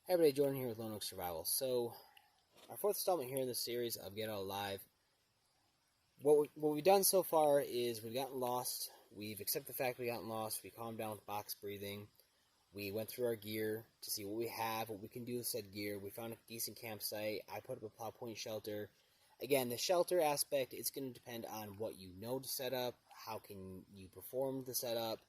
Hey everybody, Jordan here with Lone Oak Survival. So, our fourth installment here in the series of Get Out Alive. What we've done so far is we've gotten lost. We've accepted the fact we've gotten lost. We calmed down with box breathing. We went through our gear to see what we have, what we can do with said gear. We found a decent campsite. I put up a plow point shelter. Again, the shelter aspect, it's going to depend on what you know to set up, how can you perform the setup,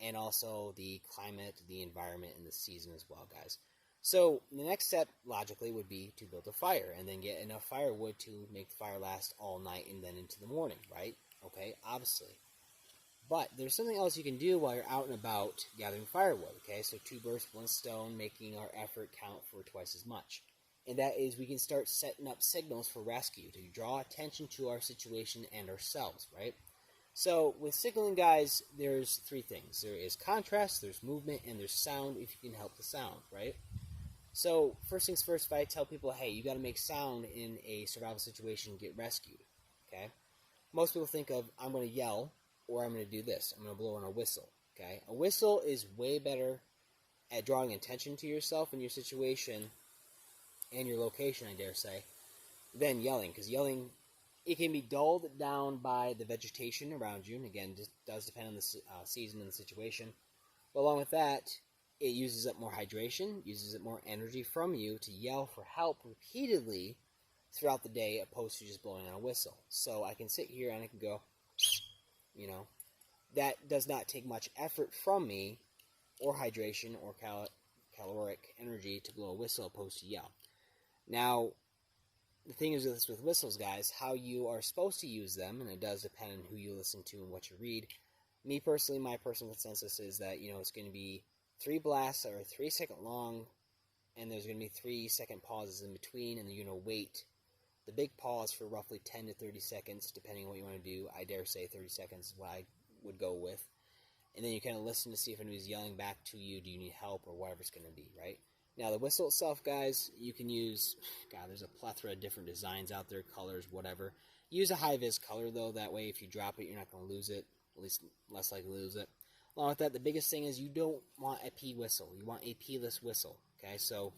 and also the climate, the environment, and the season as well, guys. So the next step, logically, would be to build a fire and then get enough firewood to make the fire last all night and then into the morning, right? Okay, obviously. But there's something else you can do while you're out and about gathering firewood, okay? So 2 birds, 1 stone, making our effort count for twice as much. And that is we can start setting up signals for rescue to draw attention to our situation and ourselves, right? So with signaling, guys, there's 3 things. There is contrast, there's movement, and there's sound if you can help the sound, right? So, first things first, if I tell people, hey, you got to make sound in a survival situation, get rescued, okay? Most people think of, I'm going to yell, or I'm going to do this. I'm going to blow on a whistle, okay? A whistle is way better at drawing attention to yourself and your situation and your location, I dare say, than yelling. Because yelling, it can be dulled down by the vegetation around you. And again, it does depend on the season and the situation. But along with that, it uses up more hydration, uses up more energy from you to yell for help repeatedly throughout the day opposed to just blowing on a whistle. So I can sit here and I can go, that does not take much effort from me or hydration or caloric energy to blow a whistle opposed to yell. Now, the thing is with whistles, guys, how you are supposed to use them, and it does depend on who you listen to and what you read. Me personally, my personal consensus is that, it's going to be 3 blasts that are 3 second long, and there's going to be 3 second pauses in between, and you're going to wait the big pause for roughly 10 to 30 seconds, depending on what you want to do. I dare say 30 seconds is what I would go with. And then you kind of listen to see if anybody's yelling back to you, do you need help, or whatever it's going to be, right? Now, the whistle itself, guys, you can use, there's a plethora of different designs out there, colors, whatever. Use a high-vis color, though. That way, if you drop it, you're not going to lose it, at least less likely to lose it. Along with that, the biggest thing is you don't want a P whistle. You want a P-less whistle, okay? So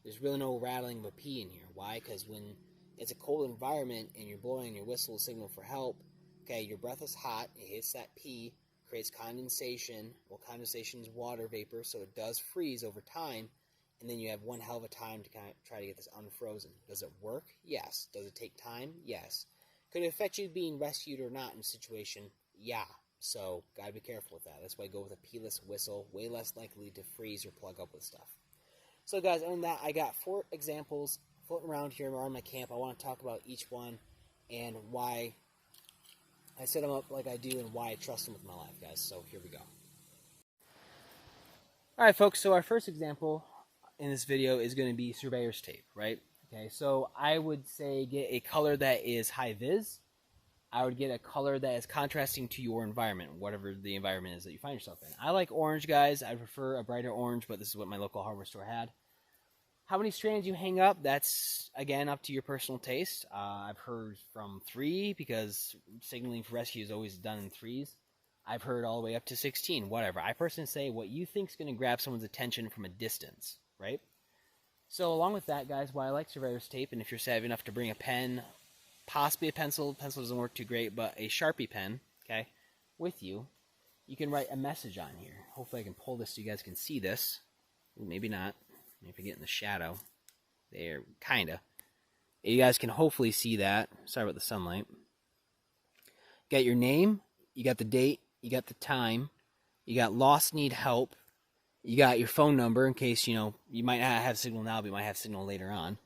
there's really no rattling of a P in here. Why? Because when it's a cold environment and you're blowing your whistle signal for help, okay, your breath is hot, it hits that P, creates condensation. Well, condensation is water vapor, so it does freeze over time, and then you have one hell of a time to kind of try to get this unfrozen. Does it work? Yes. Does it take time? Yes. Could it affect you being rescued or not in a situation? Yeah. So, gotta be careful with that. That's why I go with a P-less whistle. Way less likely to freeze or plug up with stuff. So, guys, other than that, I got 4 examples floating around here around my camp. I want to talk about each one and why I set them up like I do and why I trust them with my life, guys. So, here we go. Alright, folks, so our first example in this video is going to be surveyor's tape, right? Okay, so I would say get a color that is high-vis. I would get a color that is contrasting to your environment, whatever the environment is that you find yourself in. I like orange, guys. I prefer a brighter orange, but this is what my local hardware store had. How many strands you hang up, that's, again, up to your personal taste. I've heard from 3, because signaling for rescue is always done in 3s. I've heard all the way up to 16, whatever. I personally say what you think is going to grab someone's attention from a distance, right? So along with that, guys, why I like surveyor's tape, and if you're savvy enough to bring a pen, possibly a pencil doesn't work too great, but a Sharpie pen, okay, with you, you can write a message on here. Hopefully I can pull this so you guys can see this. Ooh, maybe not. Maybe if I get in the shadow. There, kinda. You guys can hopefully see that. Sorry about the sunlight. You got your name, you got the date, you got the time, you got lost, need help, you got your phone number in case, you might not have signal now, but you might have signal later on.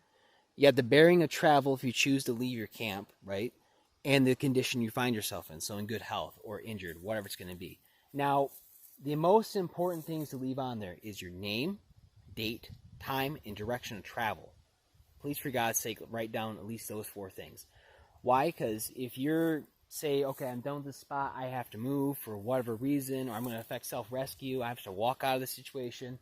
You have the bearing of travel if you choose to leave your camp, right? And the condition you find yourself in, so in good health or injured, whatever it's going to be. Now, the most important things to leave on there is your name, date, time, and direction of travel. Please, for God's sake, write down at least those 4 things. Why? Because if you're, say, okay, I'm done with this spot, I have to move for whatever reason, or I'm going to affect self-rescue, I have to walk out of the situation.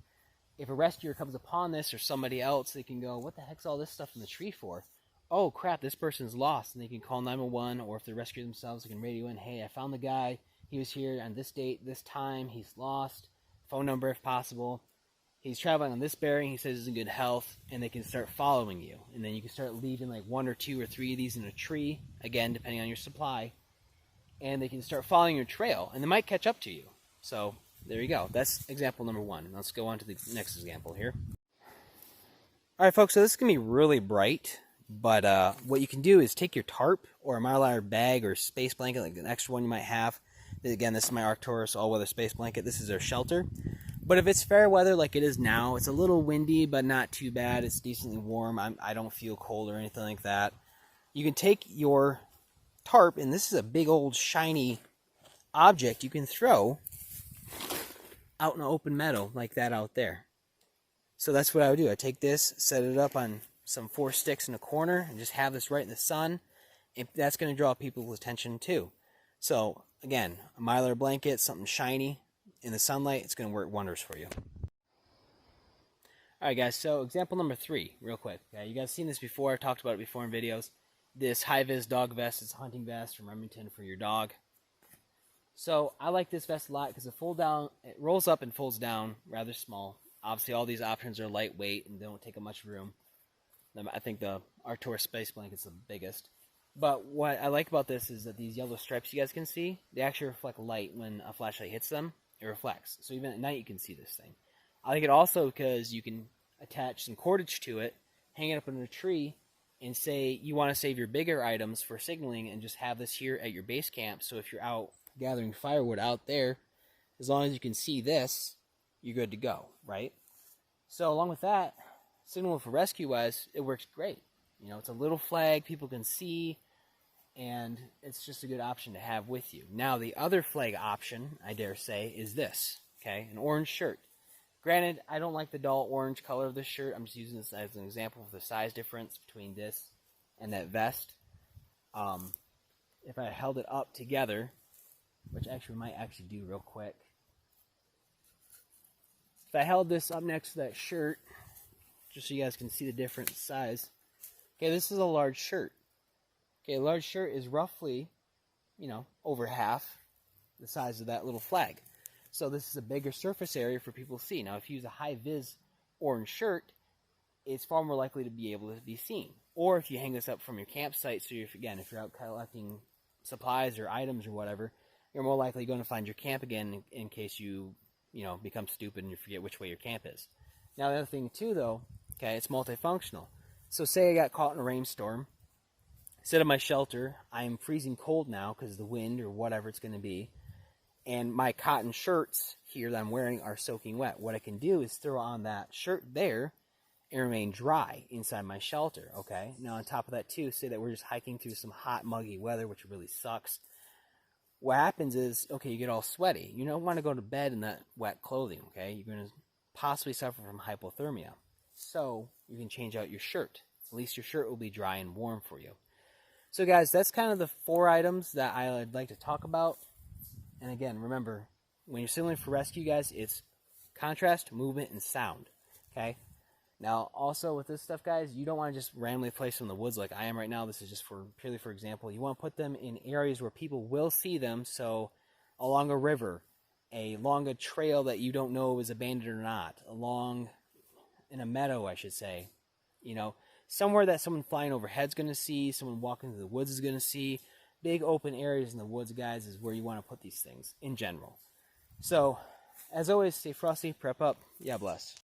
If a rescuer comes upon this or somebody else, they can go, what the heck's all this stuff in the tree for? Oh, crap, this person's lost. And they can call 911, or if they're rescuing themselves, they can radio in, hey, I found the guy. He was here on this date, this time. He's lost. Phone number if possible. he's traveling on this bearing, he says he's in good health, and they can start following you. And then you can start leaving like 1 or 2 or 3 of these in a tree, again, depending on your supply. And they can start following your trail, and they might catch up to you. So there you go. That's example number 1. Let's go on to the next example here. All right, folks, so this is going to be really bright, but what you can do is take your tarp or a Mylar bag or space blanket, like an extra one you might have. Again, this is my Arcturus all-weather space blanket. This is our shelter. But if it's fair weather like it is now, it's a little windy, but not too bad. It's decently warm. I don't feel cold or anything like that. You can take your tarp, and this is a big old shiny object you can throw out in an open meadow like that out there. So that's what I would do. I take this, set it up on some 4 sticks in a corner, and just have this right in the sun. And that's going to draw people's attention too. So again, a Mylar blanket, something shiny in the sunlight, it's going to work wonders for you. Alright guys, so example number 3, real quick. Okay, you guys seen this before, I've talked about it before in videos. This high-vis dog vest is a hunting vest from Remington for your dog. So I like this vest a lot because it rolls up and folds down rather small. Obviously all these options are lightweight and they don't take up much room. I think the Arcturus space blanket is the biggest. But what I like about this is that these yellow stripes you guys can see, they actually reflect light when a flashlight hits them. It reflects. So even at night you can see this thing. I like it also because you can attach some cordage to it, hang it up in a tree, and say you want to save your bigger items for signaling and just have this here at your base camp. So if you're out gathering firewood out there, as long as you can see this, you're good to go, right? So along with that, signal for rescue wise, it works great. You know, it's a little flag people can see, and it's just a good option to have with you. Now, the other flag option, I dare say, is this, okay? An orange shirt. Granted, I don't like the dull orange color of this shirt. I'm just using this as an example of the size difference between this and that vest. If I held it up together, which actually we might actually do real quick. If I held this up next to that shirt, just so you guys can see the different size. Okay, this is a large shirt. Okay, a large shirt is roughly, over half the size of that little flag. So this is a bigger surface area for people to see. Now, if you use a high-vis orange shirt, it's far more likely to be able to be seen. Or if you hang this up from your campsite, so if you're out collecting supplies or items or whatever, you're more likely going to find your camp again in case you become stupid and you forget which way your camp is. Now, the other thing too, though, okay, it's multifunctional. So say I got caught in a rainstorm. Sit in my shelter. I'm freezing cold now because of the wind or whatever it's going to be. And my cotton shirts here that I'm wearing are soaking wet. What I can do is throw on that shirt there and remain dry inside my shelter, okay? Now, on top of that, too, say that we're just hiking through some hot, muggy weather, which really sucks. What happens is, okay, you get all sweaty. You don't want to go to bed in that wet clothing, okay? You're going to possibly suffer from hypothermia. So you can change out your shirt. At least your shirt will be dry and warm for you. So guys, that's kind of the 4 items that I'd like to talk about. And again, remember, when you're signaling for rescue, guys, it's contrast, movement, and sound. Okay? Now, also with this stuff, guys, you don't want to just randomly place them in the woods like I am right now. This is just purely for example. You want to put them in areas where people will see them. So along a river, along a trail that you don't know is abandoned or not, in a meadow, I should say. Somewhere that someone flying overhead is going to see, someone walking through the woods is going to see. Big open areas in the woods, guys, is where you want to put these things in general. So, as always, stay frosty, prep up. Yeah, bless.